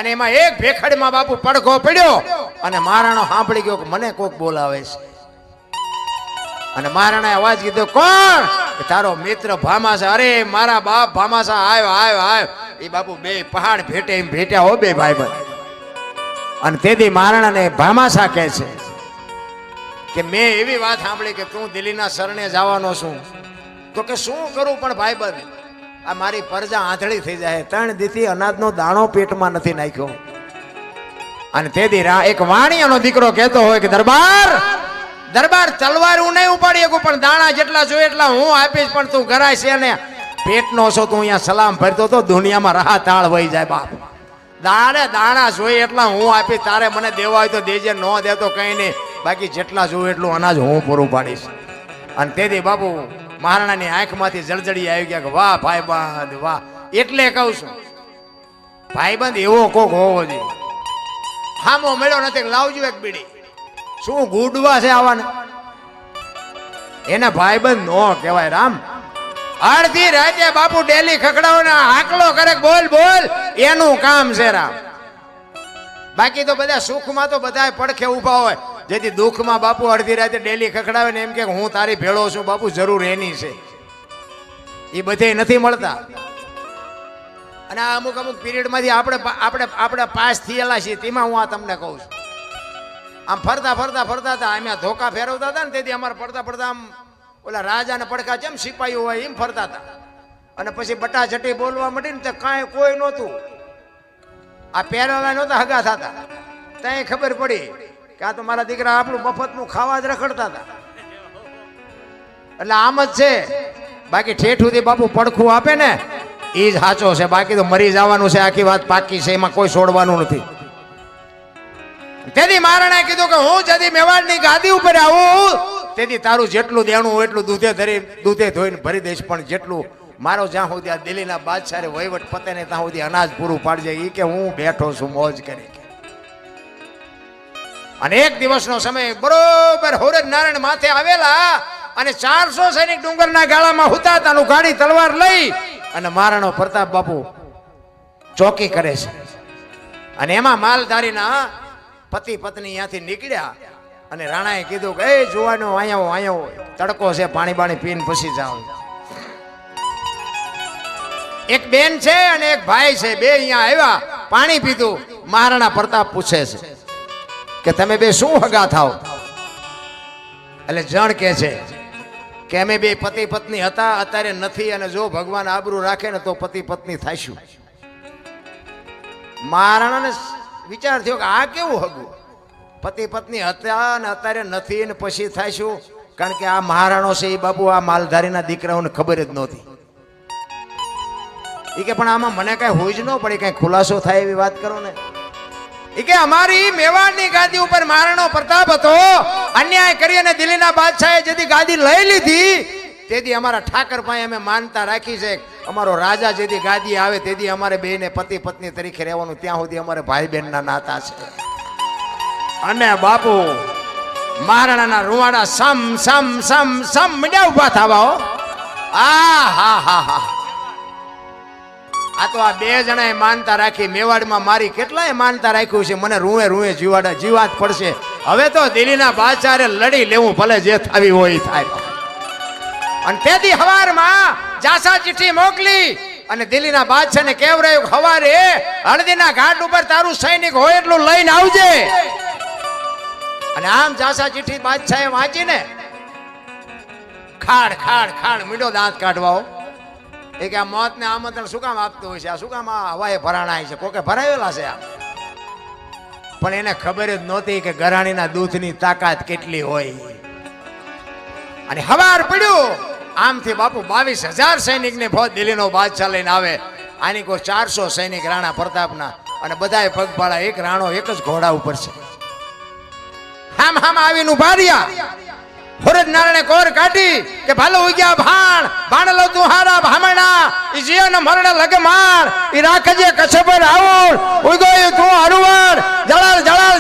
અને એમાં એક ભેખડમાં બાપુ પડઘો પડ્યો અને મહારાણો સાંભળી ગયો કે મને કોક બોલાવે છે. અને મહારાણાએ અવાજ કીધો, કોણ? તારો મિત્ર ભામાસા. અરે મારા બાપ ભામાસા, આવ્યો આવ્યો આવ્યો. એ બાપુ બે પહાડ ભેટે એમ ભેટ્યા હો બે ભાઈબંધ. અને તેથી મહારાણાને ભામાસા કહે છે કે મેં એવી વાત સાંભળી કે તું દિલ્હીના શરણે જવાનો છું. તો કે શું કરું પણ ભાઈબંધ, આ મારી પરજા આંધળી થઈ જાય. 3 દીથી અનાજનો દાણો પેટમાં નથી નાખ્યો. અને તેથી એક વાણિયાનો દીકરો કહેતો હોય કે દરબાર દરબાર તલવાર હું નહીં ઉપાડી શકું, પણ દાણા જેટલા જોઈએ એટલા હું આપીશ, પણ તું ગરાય છે ને પેટનો છો તું અહીંયા સલામ ભરતો તો દુનિયામાં રાહ તાળ વહી જાય બાપ. દાણા જોઈએ એટલા હું આપીશ, તારે મને દેવા હોય તો દેજે, ન દે તો કઈ નહીં, બાકી જેટલા જોઈએ એટલું અનાજ હું પૂરું પાડીશ. અને તેથી બાપુ મહારાણાની આંખમાંથી જળજળી આવી ગયા કે વાહ ભાઈબંધ વાહ. એટલે કહું છું ભાઈબંધ એવો કોક હોવો જોઈએ. હામો મળ્યો નથી, લાવજો એક બીડી. શું ગુડવા છે આવાને? એને ભાઈબંધ નો કહેવાય રામ. અડધી રાતે બાપુ ડેલી ખખડાવો હાકલો કરે બોલ બોલ, એનું કામ છે રામ. બાકી તો બધા સુખમાં તો બધા પડખે ઉભા હોય, જેથી દુઃખમાં બાપુ અડધી રાતે ડેલી ખખડાવે ને એમ કે હું તારી ભેળો છું બાપુ, જરૂર એની છે. એ બધે નથી મળતા. અને આ અમુક અમુક પીરિયડમાંથી આપણે પાસ થયેલા છીએ, તેમાં હું આ તમને કહું છું. આમ ફરતા ફરતા ફરતા હતા, અમે ધોકા ફેરવતા હતા ને તેથી અમારે પડતા પડતા આમ ઓલા રાજાને પડખા જેમ સિપાહીઓ હોય એમ ફરતા હતા. અને પછી બટાચટી બોલવા માંડી ને કાંઈ કોઈ નહોતું. આ પહેરવા નહોતા હગા થતા, ત્યાં ખબર પડી કે આ તો મારા દીકરા આપણું મફતનું ખાવા જ રખડતા હતા. એટલે આમ જ છે. બાકી ઠેઠુંથી બાપુ પડખું આપે ને એ જ સાચો છે, બાકી તો મરી જવાનું છે. આખી વાત પાકી છે, એમાં કોઈ છોડવાનું નથી. તેથી મહારાણાએ કીધું કે હું જદી મેવાડની ગાદી ઉપર આવું તેથી તારું જેટલું દેણું હોય એટલું દૂધે ધોઈને ભરી દઈશ, પણ જેટલું મારો જ્યાં સુધી આ દિલ્હીના બાદશાહે વહીવટ પતે ને ત્યાં સુધી અનાજ પૂરું પાડજે. એ કે હું બેઠો છું મોજ કરી. અને એક દિવસનો સમય બરોબર હોરજ નારાયણ માથે આવેલા અને 400 સૈનિક ડુંગરના ગાળામાં હુતા હતા. ગાડી તલવાર લઈ અને મહારાણો પ્રતાપ બાપુ ચોકી કરે છે. અને એમાં માલધારીના પતિ પત્ની ત્યાંથી નીકળ્યા અને રાણાએ કીધું કે એ જુવાનો અહીંયા તડકો છે, પાણી બાણી પીને પછી જાઓ. એક બેન છે અને એક ભાઈ છે, બે અહીંયા આવ્યા, પાણી પીધું. મહારાણા પ્રતાપ પૂછે છે કે તમે બે શું હગા થાવ? એટલે જણ કે છે કે અમે બે પતિ પત્ની હતા, અત્યારે નથી, અને જો ભગવાન આબરૂ રાખે ને તો પતિ પત્ની થાઈશું. મહારાણાને વિચાર થયો કે આ કેવું હગું? પતિ પત્ની હતા ને અત્યારે નથી ને પછી થાઈશું? કારણ કે આ મહારાણો છે એ બાપુ આ માલધારીના દીકરાઓને ખબર જ નહોતી. એ કે પણ આમાં મને કઈ હોય જ ન પડી, કઈ ખુલાસો થાય એવી વાત કરો ને. એ કે અમારી મેવાડની ગાદી ઉપર મહારાણો પ્રતાપ હતો, અન્યાય કરી અને દિલ્હીના બાદશાહે જેથી ગાદી લઈ લીધી તેથી અમારા ઠાકર પાસે અમે માનતા રાખી છે. અમારો રાજા જેથી ગાદી આવે તેથી અમારે બેને પતિ પત્ની તરીકે રહેવાનું, ત્યાં સુધી અમારે ભાઈ બહેનના નાતા છે. અને બાપુ મહારાણાના રૂવાડા સમ સમ સમ સમ મીડિયા ઉભા થવા. આ હા હા હા, આ તો આ બે જણાએ માનતા રાખી. મેવાડમાં મારી કેટલાય માનતા રાખ્યું છે, મને રૂએ રૂએ જીવાત પડશે. હવે તો દિલ્હીના બાદશાહે લડી લેવું, ભલે જે થાવી હોય થાય. અને તેથી હવારમાં જાસા ચિઠ્ઠી મોકલી અને દિલ્હીના બાદશાહને કહેવરાયું હવારે હળદીના ઘાટ ઉપર તારું સૈનિક હોય એટલું લઈને આવજે. અને આમ જાસા ચિઠ્ઠી બાદશાહે વાંચીને ખાડ ખાડ ખાડ મીઠો દાંત કાઢવાઓ. એ કે આ મોતને આમંત્રણ શું કામ આપતું હોય છે? આ શું કામ આ હવાએ ભરાણાય છે? કોકે ભરાયેલા છે આ? પણ એને ખબર જ નહોતી કે ગરાણીના દૂધની તાકાત કેટલી હોય. અને હવાર પડ્યું આમથી બાપુ 22,000 સૈનિકને ફોજ દિલ્હીનો બાદશાહ લઈને આવે. આની કોઈ 400 સૈનિક રાણા પ્રતાપના, અને બધાએ પગપાળા. એક રાણો એક જ ઘોડા ઉપર છે. હામ હામ આવીને ઉભા રહ્યા. હોરજ નારાયણે કોર કાઢી કે ભાલો ઉગ્યા ભાણલો તું હારા ભામણા, ઈ જીવન મરણ લગમાર, ઈ રાખજે કચ્છ પર આવું ઉગોય તું હરવર જળાલ જળાલ